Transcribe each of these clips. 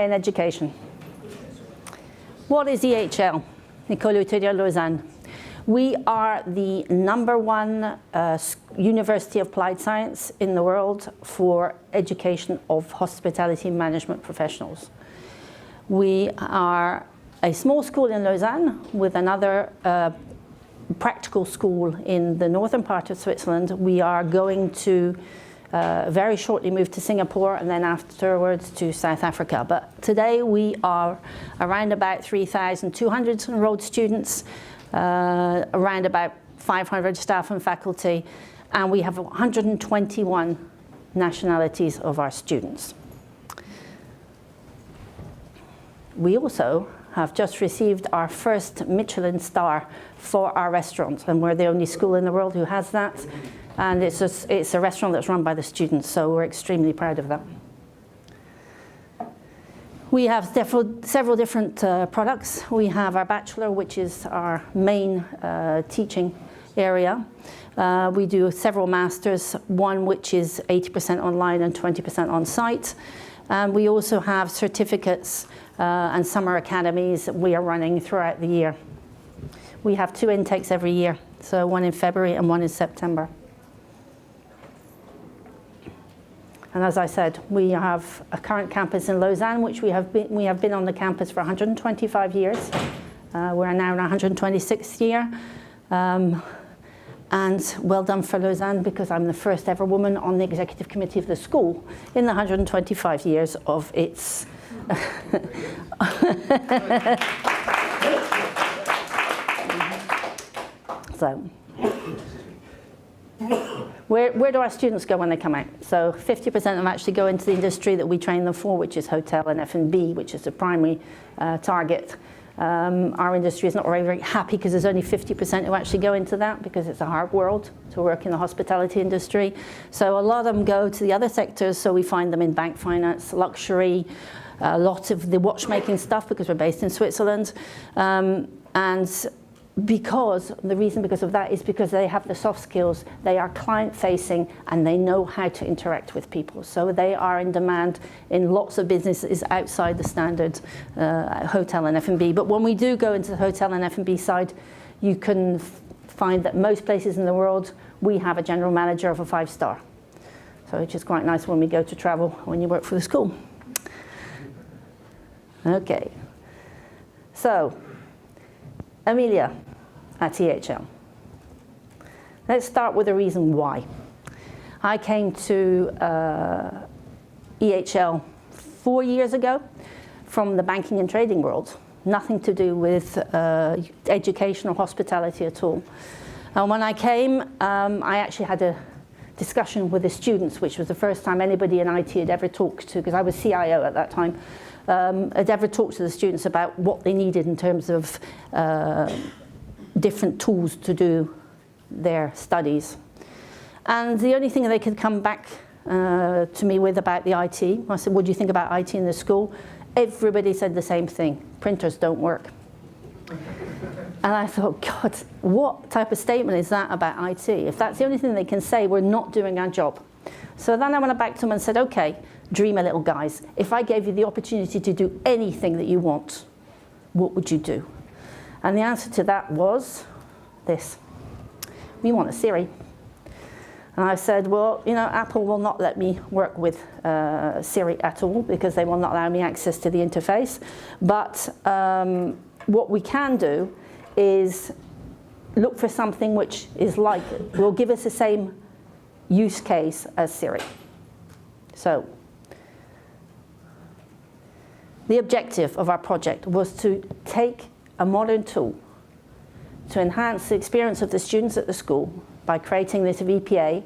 higher education. What is EHL, Ecole Hôtelière de Lausanne? We are the #1 university of applied science in the world for education of hospitality management professionals. We are a small school in Lausanne with another practical school in the northern part of Switzerland. We are going to very shortly move to Singapore and then afterwards to South Africa. But today we are around about 3,200 enrolled students, around about 500 staff and faculty, and we have 121 nationalities of our students. We also have just received our first Michelin star for our restaurant, and we're the only school in the world who has that. And it's a restaurant that's run by the students, so we're extremely proud of that. We have several different products. We have our bachelor, which is our main teaching area. We do several masters, one which is 80% online and 20% on site. We also have certificates and summer academies that we are running throughout the year. We have 2 intakes every year, so one in February and one in September. And as I said, we have a current campus in Lausanne, which we have been on the campus for 125 years. We're now in our 126th year. And well done for Lausanne, because I'm the first ever woman on the executive committee of the school in the 125 years of its... So, where do our students go when they come out? So 50% of them actually go into the industry that we train them for, which is hotel and F&B, which is the primary target. Our industry is not very, very happy because there's only 50% who actually go into that, because it's a hard world to work in the hospitality industry. So a lot of them go to the other sectors, so we find them in bank finance, luxury, a lot of the watchmaking stuff, because we're based in Switzerland. And because of that is because they have the soft skills, they are client-facing, and they know how to interact with people. So they are in demand in lots of businesses outside the standard hotel and F&B. But when we do go into the hotel and F&B side, you can find that most places in the world, we have a general manager of a 5-star. So which is quite nice when we go to travel, when you work for the school. Okay. So, Amelia at EHL. Let's start with the reason why. I came to EHL 4 years ago from the banking and trading world. Nothing to do with education or hospitality at all. And when I came, I actually had a discussion with the students, which was the first time anybody in IT had ever talked to, because I was CIO at that time, had ever talked to the students about what they needed in terms of different tools to do their studies. And the only thing they could come back to me with about the IT, I said, what do you think about IT in the school? Everybody said the same thing: printers don't work. And I thought, God, what type of statement is that about IT? If that's the only thing they can say, we're not doing our job. So then I went back to them and said, okay, dream a little, guys. If I gave you the opportunity to do anything that you want, what would you do? And the answer to that was this: we want a Siri. And I said, well, you know, Apple will not let me work with Siri at all, because they will not allow me access to the interface. But what we can do is look for something which is like, will give us the same use case as Siri. So the objective of our project was to take a modern tool to enhance the experience of the students at the school by creating this VPA.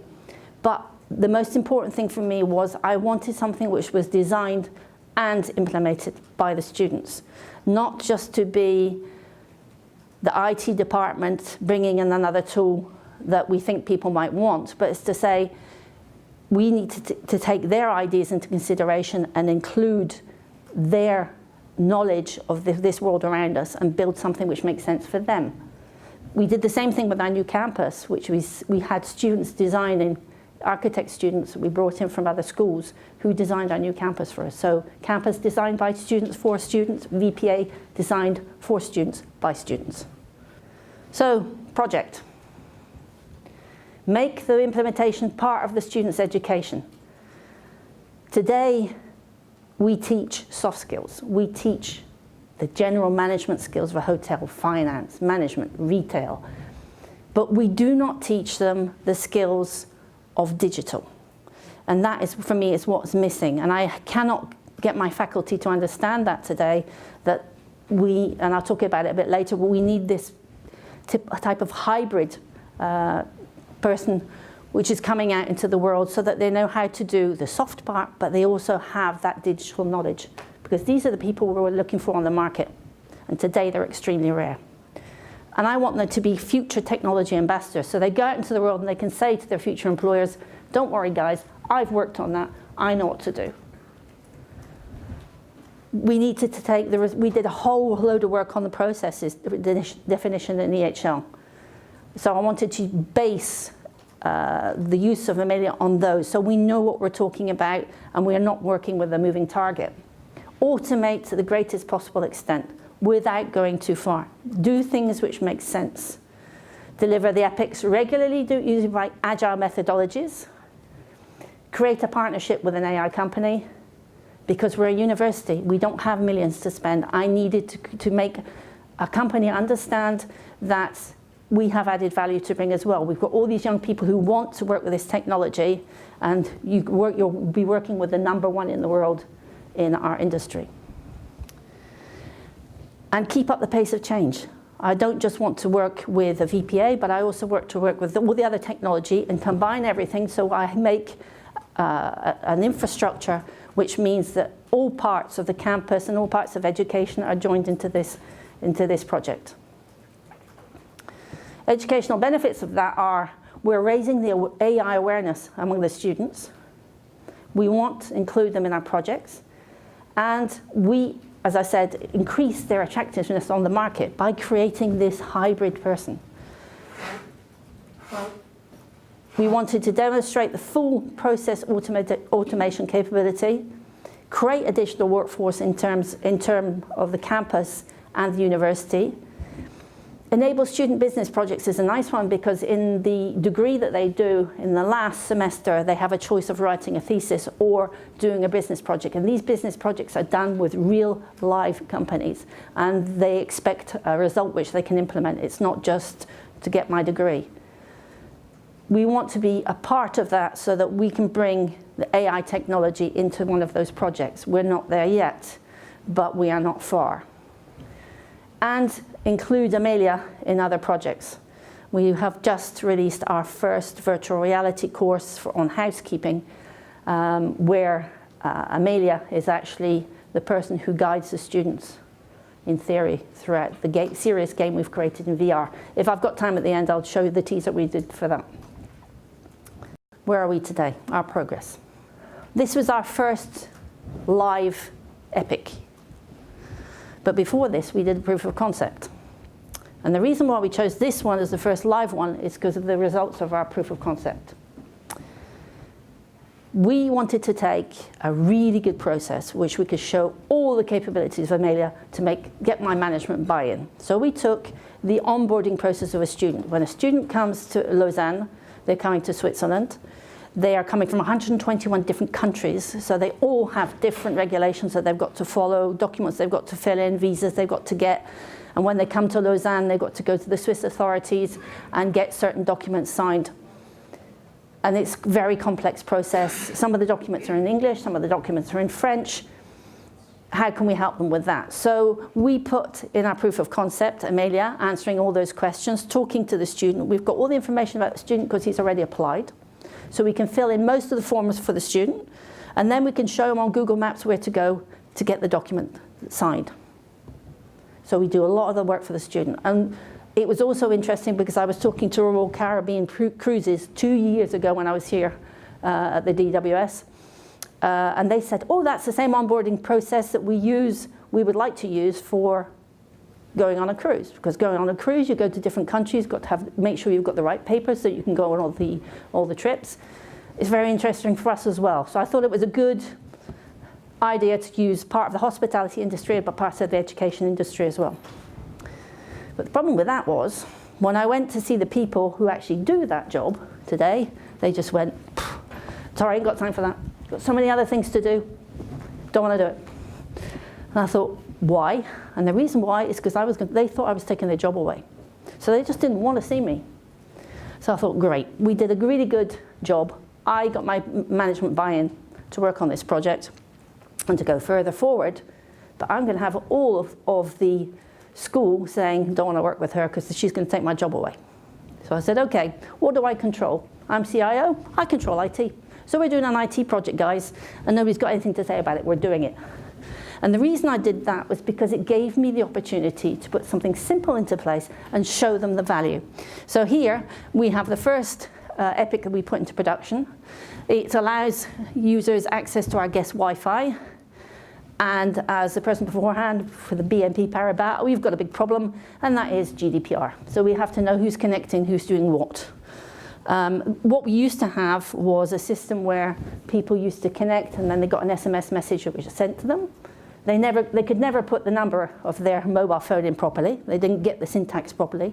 But the most important thing for me was I wanted something which was designed and implemented by the students, not just to be the IT department bringing in another tool that we think people might want, but it's to say we need to take their ideas into consideration and include their knowledge of this world around us and build something which makes sense for them. We did the same thing with our new campus, which we had students designing architect students we brought in from other schools who designed our new campus for us. So campus designed by students for students, VPA designed for students by students. So project. Make the implementation part of the student's education. Today, we teach soft skills. We teach the general management skills of a hotel, finance, management, retail. But we do not teach them the skills of digital. And that is, for me, is what's missing. And I cannot get my faculty to understand that today, that we, and I'll talk about it a bit later, but we need this type of hybrid person which is coming out into the world so that they know how to do the soft part, but they also have that digital knowledge. Because these are the people we're looking for on the market. And today they're extremely rare. And I want them to be future technology ambassadors. So they go out into the world and they can say to their future employers, don't worry guys, I've worked on that, I know what to do. We needed to take, we did a whole load of work on the processes, the definition in EHL. So I wanted to base the use of Amelia on those, so we know what we're talking about and we're not working with a moving target. Automate to the greatest possible extent without going too far. Do things which make sense. Deliver the epics regularly using agile methodologies. Create a partnership with an AI company. Because we're a university, we don't have millions to spend. I needed to make a company understand that we have added value to bring as well. We've got all these young people who want to work with this technology, and you'll be working with the #1 in the world in our industry. And keep up the pace of change. I don't just want to work with a VPA, but I also work with all the other technology and combine everything, so I make an infrastructure which means that all parts of the campus and all parts of education are joined into this project. Educational benefits of that are, we're raising the AI awareness among the students. We want to include them in our projects. And we, as I said, increase their attractiveness on the market by creating this hybrid person. We wanted to demonstrate the full process automation capability, create a digital workforce in terms of the campus and the university. Enable student business projects is a nice one because in the degree that they do in the last semester, they have a choice of writing a thesis or doing a business project. And these business projects are done with real live companies, and they expect a result which they can implement. It's not just to get my degree. We want to be a part of that so that we can bring the AI technology into one of those projects. We're not there yet, but we are not far. And include Amelia in other projects. We have just released our first virtual reality course on housekeeping, where Amelia is actually the person who guides the students in theory throughout the serious game we've created in VR. If I've got time at the end, I'll show you the teaser we did for that. Where are we today? Our progress. This was our first live epic. But before this, we did a proof of concept. And the reason why we chose this one as the first live one is because of the results of our proof of concept. We wanted to take a really good process which we could show all the capabilities of Amelia to get my management buy-in. So we took the onboarding process of a student. When a student comes to Lausanne, they're coming to Switzerland. They are coming from 121 different countries, so they all have different regulations that they've got to follow, documents they've got to fill in, visas they've got to get. And when they come to Lausanne, they've got to go to the Swiss authorities and get certain documents signed. And it's a very complex process. Some of the documents are in English, some of the documents are in French. How can we help them with that? So we put in our proof of concept, Amelia, answering all those questions, talking to the student. We've got all the information about the student because he's already applied. So we can fill in most of the forms for the student, and then we can show them on Google Maps where to go to get the document signed. So we do a lot of the work for the student. And it was also interesting because I was talking to Royal Caribbean Cruises 2 years ago when I was here at the DWS. And they said, oh, that's the same onboarding process that we would like to use for going on a cruise. Because going on a cruise, you go to different countries, got to make sure you've got the right papers so you can go on all the trips. is very interesting for us as well. So I thought it was a good idea to use part of the hospitality industry, but part of the education industry as well. But the problem with that was, when I went to see the people who actually do that job today, they just went, sorry, I ain't got time for that. Got so many other things to do, don't want to do it. And I thought, why? And the reason why is because they thought I was taking their job away. So they just didn't want to see me. So I thought, great, we did a really good job. I got my management buy-in to work on this project and to go further forward, but I'm going to have all of the school saying, don't want to work with her because she's going to take my job away. So I said, okay, what do I control? I'm CIO, I control IT. So we're doing an IT project, guys, and nobody's got anything to say about it, we're doing it. And the reason I did that was because it gave me the opportunity to put something simple into place and show them the value. So here we have the first Epic that we put into production. It allows users access to our guest Wi-Fi. And as the person beforehand, for the BNP Paribas, we've got a big problem, and that is GDPR. So we have to know who's connecting, who's doing what. What we used to have was a system where people used to connect, and then they got an SMS message that was sent to them. They could never put the number of their mobile phone in properly. They didn't get the syntax properly.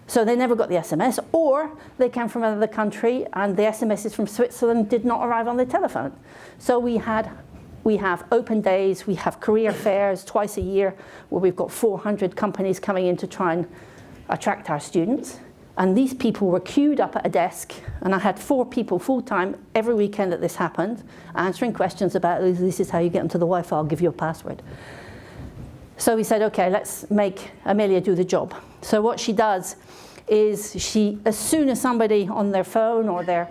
So they never got the SMS, or they came from another country and the SMSs from Switzerland did not arrive on their telephone. So we have open days, we have career fairs twice a year where we've got 400 companies coming in to try and attract our students. And these people were queued up at a desk, and I had 4 people full-time every weekend that this happened, answering questions about, this is how you get into the Wi-Fi, I'll give you a password. So we said, okay, let's make Amelia do the job. So what she does is as soon as somebody on their phone or their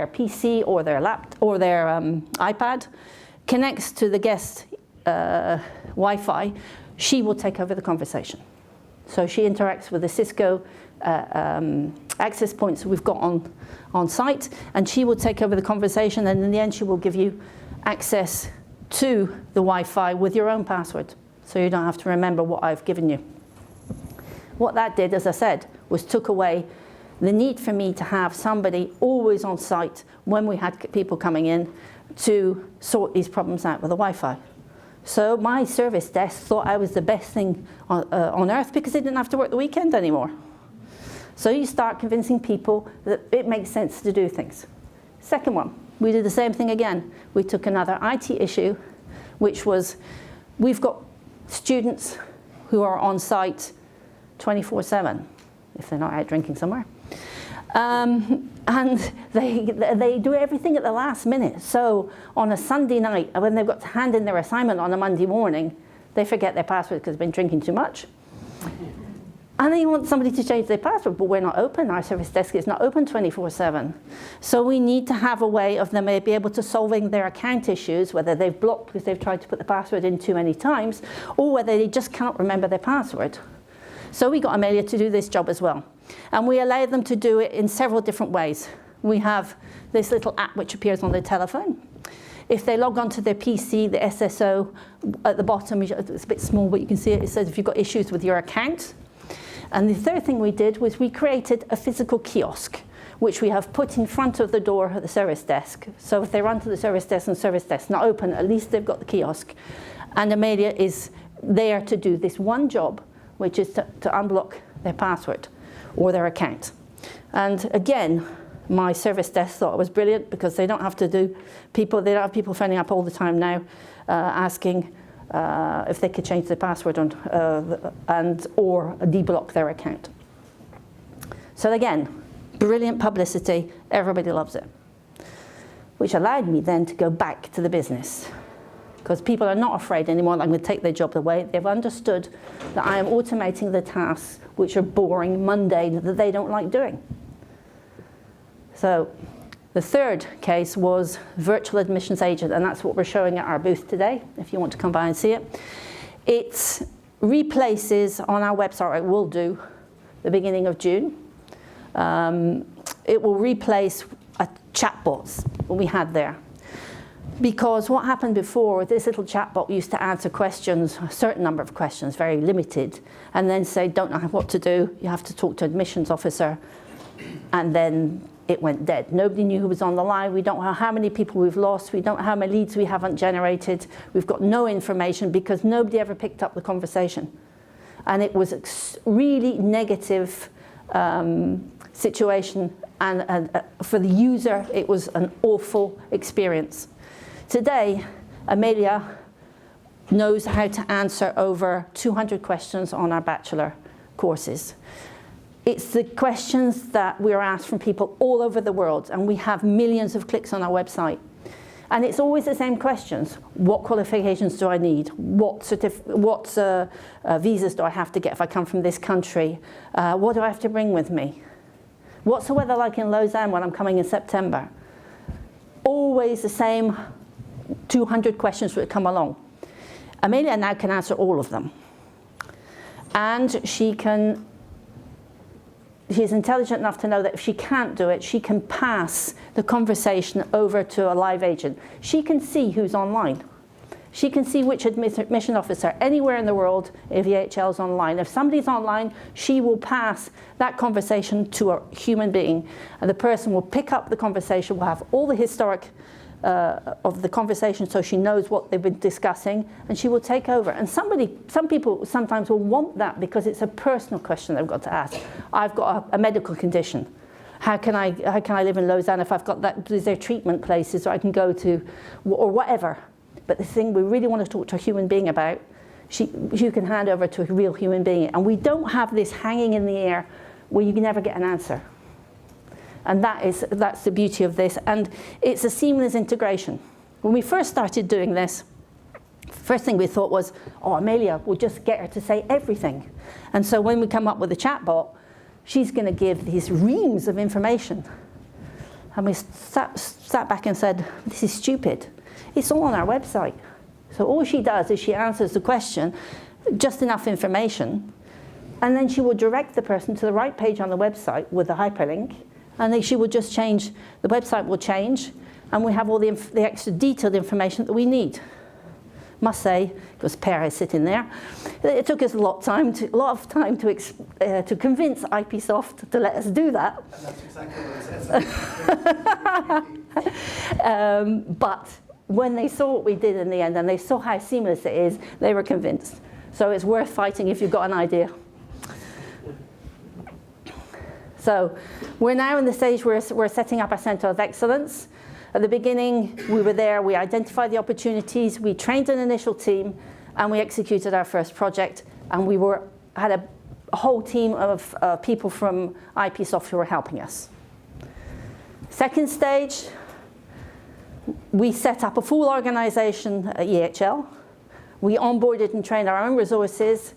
PC or their laptop or their iPad connects to the guest Wi-Fi, she will take over the conversation. So she interacts with the Cisco access points that we've got on site, and she will take over the conversation, and in the end she will give you access to the Wi-Fi with your own password, so you don't have to remember what I've given you. What that did, as I said, was took away the need for me to have somebody always on site when we had people coming in to sort these problems out with the Wi-Fi. So my service desk thought I was the best thing on earth because they didn't have to work the weekend anymore. So you start convincing people that it makes sense to do things. Second one, we did the same thing again. We took another IT issue, which was we've got students who are on site 24/7, if they're not out drinking somewhere. And they do everything at the last minute. So on a Sunday night, when they've got to hand in their assignment on a Monday morning, they forget their password because they've been drinking too much. And they want somebody to change their password, but we're not open. Our service desk is not open 24/7. So we need to have a way of them be able to solving their account issues, whether they've blocked because they've tried to put the password in too many times, or whether they just cannot remember their password. So we got Amelia to do this job as well. And we allow them to do it in several different ways. We have this little app which appears on their telephone. If they log onto their PC, the SSO at the bottom, it's a bit small, but you can see it. It says if you've got issues with your account. And the third thing we did was we created a physical kiosk, which we have put in front of the door at the service desk. So if they run to the service desk and service desk not open, at least they've got the kiosk. And Amelia is there to do this one job, which is to unblock their password or their account. And again, my service desk thought it was brilliant because they don't have people phoning up all the time now asking if they could change their password or deblock their account. So again, brilliant publicity, everybody loves it. Which allowed me then to go back to the business. Because people are not afraid anymore that I'm going to take their job away. They've understood that I am automating the tasks which are boring, mundane, that they don't like doing. So the third case was virtual admissions agent, and that's what we're showing at our booth today, if you want to come by and see it. It replaces on our website, it will do, the beginning of June. It will replace chatbots we had there. Because what happened before, this little chatbot used to answer questions, a certain number of questions, very limited, and then say, don't know what to do, you have to talk to an admissions officer, and then it went dead. Nobody knew who was on the line. We don't know how many people we've lost. We don't know how many leads we haven't generated. We've got no information because nobody ever picked up the conversation. And it was a really negative situation. And for the user, it was an awful experience. Today, Amelia knows how to answer over 200 questions on our bachelor courses. It's the questions that we're asked from people all over the world, and we have millions of clicks on our website. And it's always the same questions. What qualifications do I need? What visas do I have to get if I come from this country? What do I have to bring with me? What's the weather like in Lausanne when I'm coming in September? Always the same 200 questions that come along. Amelia now can answer all of them. And she's intelligent enough to know that if she can't do it, she can pass the conversation over to a live agent. She can see who's online. She can see which admission officer anywhere in the world if EHL is online. If somebody's online, she will pass that conversation to a human being. And the person will pick up the conversation, will have all the historic of the conversation so she knows what they've been discussing, and she will take over. And some people sometimes will want that because it's a personal question they've got to ask. I've got a medical condition. How can I live in Lausanne if I've got that? Is there treatment places I can go to, or whatever? But the thing we really want to talk to a human being about, you can hand over to a real human being. And we don't have this hanging in the air where you can never get an answer. And that's the beauty of this. And it's a seamless integration. When we first started doing this, first thing we thought was, oh, Amelia, we'll just get her to say everything. And so when we come up with a chatbot, she's going to give these reams of information. And we sat back and said, this is stupid. It's all on our website. So all she does is she answers the question, just enough information, and then she will direct the person to the right page on the website with a hyperlink, and then she will just change, the website will change, and we have all the extra detailed information that we need. Must say, because Per is sitting there, it took us a lot of time to convince IPsoft to let us do that. And that's exactly what it says. But when they saw what we did in the end, and they saw how seamless it is, they were convinced. So it's worth fighting if you've got an idea. So we're now in the stage where we're setting up our Centre of Excellence. At the beginning, we were there, we identified the opportunities, we trained an initial team, and we executed our first project. And we had a whole team of people from IPsoft who were helping us. Second stage, we set up a full organization at EHL. We onboarded and trained our own resources,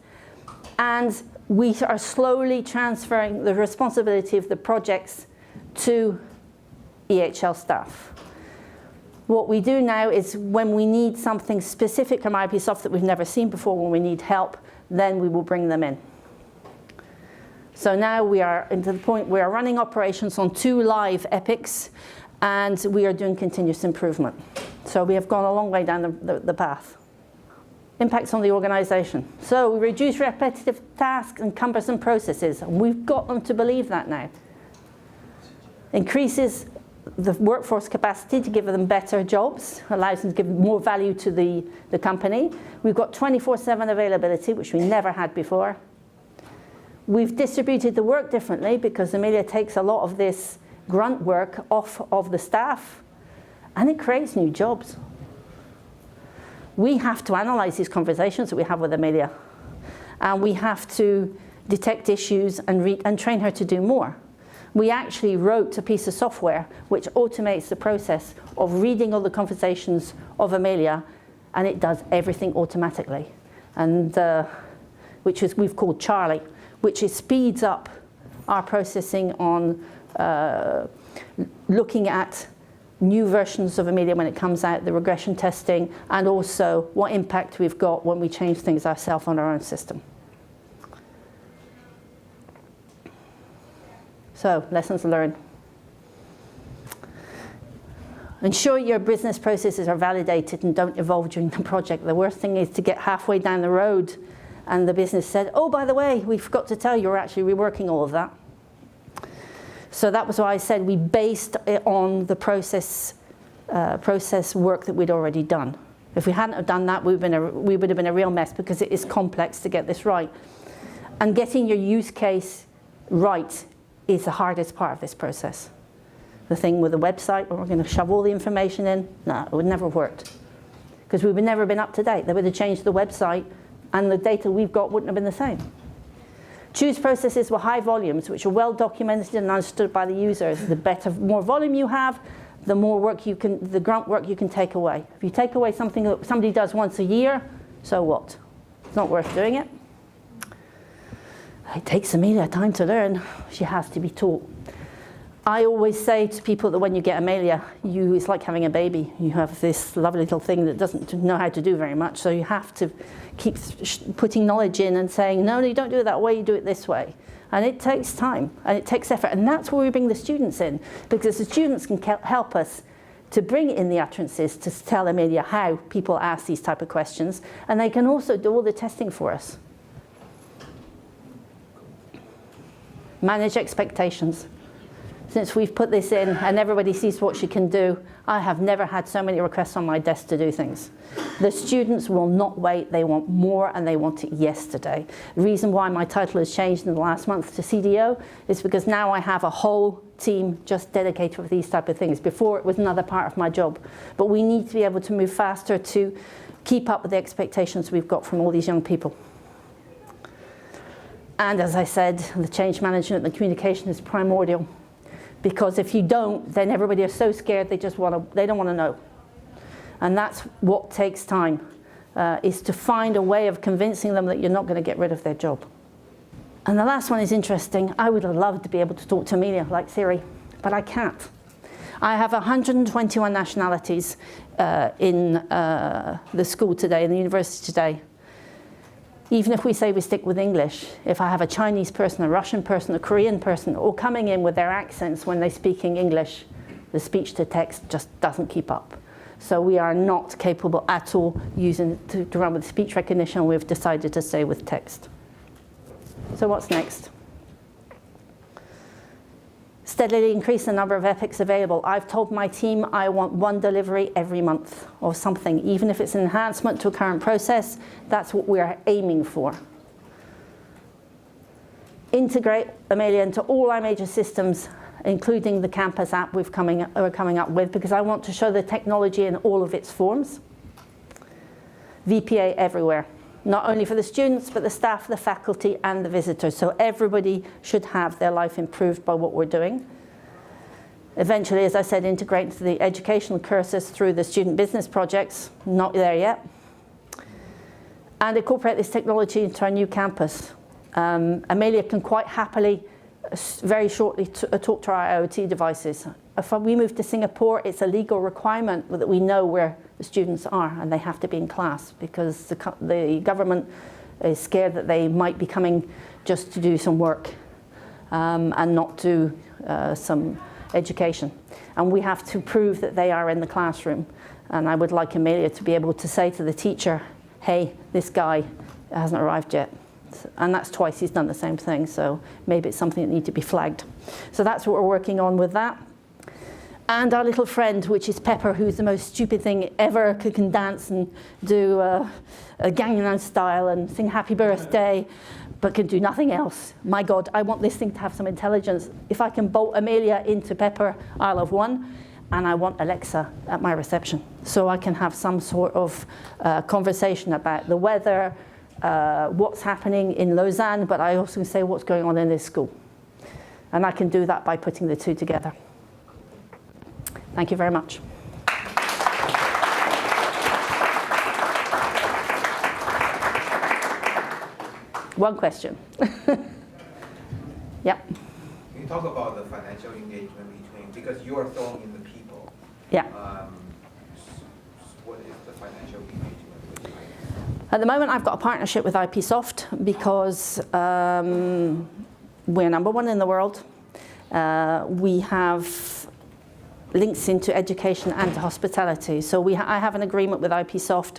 and we are slowly transferring the responsibility of the projects to EHL staff. What we do now is when we need something specific from IPsoft that we've never seen before, when we need help, then we will bring them in. So now we are into the point we are running operations on 2 live epics, and we are doing continuous improvement. So we have gone a long way down the path. Impacts on the organization. So we reduce repetitive tasks and cumbersome processes. And we've got them to believe that now. Increases the workforce capacity to give them better jobs, allows them to give more value to the company. We've got 24/7 availability, which we never had before. We've distributed the work differently because Amelia takes a lot of this grunt work off of the staff, and it creates new jobs. We have to analyze these conversations that we have with Amelia, and we have to detect issues and train her to do more. We actually wrote a piece of software which automates the process of reading all the conversations of Amelia, and it does everything automatically, and which we've called Charlie, which speeds up our processing on looking at new versions of Amelia when it comes out, the regression testing, and also what impact we've got when we change things ourselves on our own system. So, lessons learned. Ensure your business processes are validated and don't evolve during the project. The worst thing is to get halfway down the road and the business said, oh, by the way, we forgot to tell you we're actually reworking all of that. So that was why I said we based it on the process work that we'd already done. If we hadn't have done that, we would have been a real mess, because it is complex to get this right. And getting your use case right is the hardest part of this process. The thing with the website, where we're going to shove all the information in, no, it would never have worked. Because we would never have been up to date. They would have changed the website, and the data we've got wouldn't have been the same. Choose processes with high volumes, which are well documented and understood by the users. The more volume you have, the more work the grunt work you can take away. If you take away something that somebody does once a year, so what? It's not worth doing it. It takes Amelia time to learn. She has to be taught. I always say to people that when you get Amelia, it's like having a baby. You have this lovely little thing that doesn't know how to do very much, so you have to keep putting knowledge in and saying, no, you don't do it that way, you do it this way. And it takes time, and it takes effort, and that's where we bring the students in, because the students can help us to bring in the utterances to tell Amelia how people ask these type of questions, and they can also do all the testing for us. Manage expectations. Since we've put this in and everybody sees what she can do, I have never had so many requests on my desk to do things. The students will not wait, they want more, and they want it yesterday. The reason why my title has changed in the last month to CDO is because now I have a whole team just dedicated for these type of things. Before, it was another part of my job. But we need to be able to move faster to keep up with the expectations we've got from all these young people. And as I said, the change management and the communication is primordial. Because if you don't, then everybody is so scared they don't want to know. And that's what takes time, is to find a way of convincing them that you're not going to get rid of their job. And the last one is interesting. I would have loved to be able to talk to Amelia like Siri, but I can't. I have 121 nationalities in the school today, in the university today. Even if we say we stick with English, if I have a Chinese person, a Russian person, a Korean person, all coming in with their accents when they're speaking English, the speech to text just doesn't keep up. So we are not capable at all using to run with speech recognition. We've decided to stay with text. So what's next? Steadily increase the number of epics available. I've told my team I want one delivery every month or something. Even if it's an enhancement to a current process, that's what we're aiming for. Integrate Amelia into all our major systems, including the campus app we're coming up with, because I want to show the technology in all of its forms. VPA everywhere. Not only for the students, but the staff, the faculty, and the visitors. So everybody should have their life improved by what we're doing. Eventually, as I said, integrate into the educational courses through the student business projects. Not there yet. And incorporate this technology into our new campus. Amelia can quite happily, very shortly, talk to our IoT devices. If we move to Singapore, it's a legal requirement that we know where the students are, and they have to be in class, because the government is scared that they might be coming just to do some work and not do some education. And we have to prove that they are in the classroom. And I would like Amelia to be able to say to the teacher, hey, this guy hasn't arrived yet. And that's twice he's done the same thing, so maybe it's something that needs to be flagged. So that's what we're working on with that. And our little friend, which is Pepper, who's the most stupid thing ever, can dance and do a Gangnam Style and sing happy birthday, but can do nothing else. My God, I want this thing to have some intelligence. If I can bolt Amelia into Pepper, I'll have won. And I want Alexa at my reception, so I can have some sort of conversation about the weather, what's happening in Lausanne, but I also can say what's going on in this school. And I can do that by putting the two together. Thank you very much. One question. Yeah. Can you talk about the financial engagement between, because you are throwing in the people. Yeah. What is the financial engagement? At the moment, I've got a partnership with IPsoft because we're number one in the world. We have links into education and to hospitality. So I have an agreement with IPsoft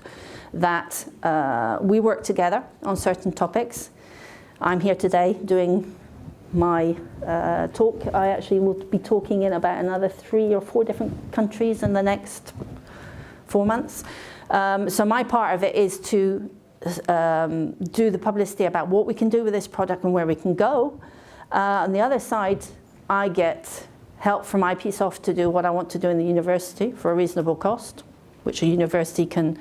that we work together on certain topics. I'm here today doing my talk. I actually will be talking in about another 3 or 4 different countries in the next 4 months. So my part of it is to do the publicity about what we can do with this product and where we can go. On the other side, I get help from IPsoft to do what I want to do in the university for a reasonable cost, which a university can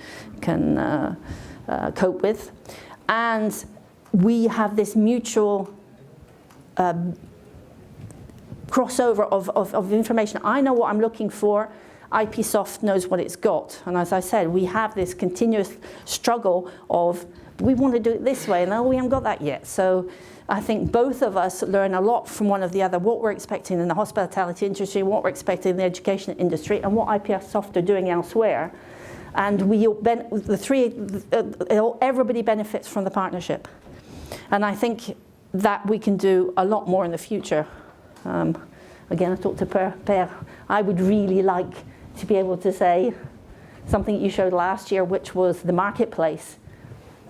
cope with. And we have this mutual crossover of information. I know what I'm looking for. IPsoft knows what it's got. And as I said, we have this continuous struggle of, we want to do it this way, and oh, we haven't got that yet. So I think both of us learn a lot from one of the other, what we're expecting in the hospitality industry, what we're expecting in the education industry, and what IPsoft are doing elsewhere. And everybody benefits from the partnership. And I think that we can do a lot more in the future. Again, I talked to Per. I would really like to be able to say something you showed last year, which was the marketplace.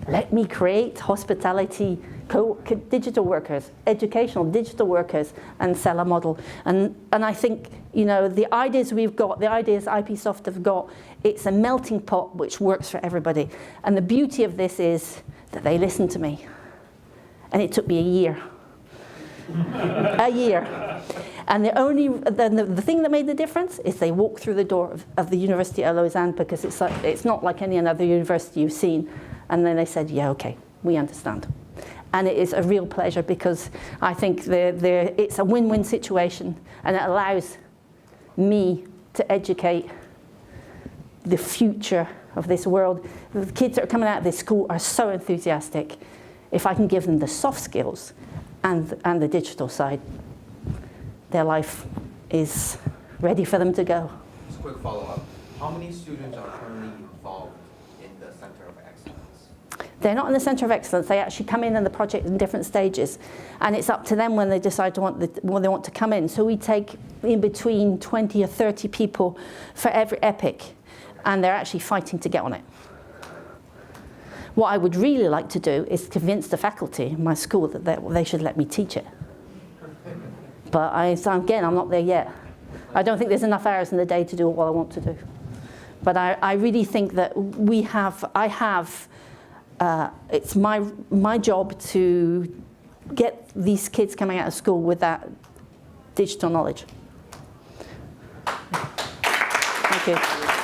Let me create hospitality digital workers, educational digital workers, and sell a model. And I think, you know, the ideas we've got, the ideas IPsoft have got, it's a melting pot which works for everybody. And the beauty of this is that they listen to me. And it took me a year. A year. And the thing that made the difference is they walked through the door of the University of Lausanne, because it's not like any other university you've seen. And then they said, yeah, okay, we understand. And it is a real pleasure, because I think it's a win-win situation, and it allows me to educate the future of this world. The kids that are coming out of this school are so enthusiastic. If I can give them the soft skills and the digital side, their life is ready for them to go. Just a quick follow-up. How many students are currently involved in the Center of Excellence? They're not in the Center of Excellence. They actually come in the project in different stages. And it's up to them when they decide when they want to come in. So we take in between 20 or 30 people for every epic. And they're actually fighting to get on it. What I would really like to do is convince the faculty in my school that they should let me teach it. But again, I'm not there yet. I don't think there's enough hours in the day to do what I want to do. But I really think that it's my job to get these kids coming out of school with that digital knowledge. Thank you.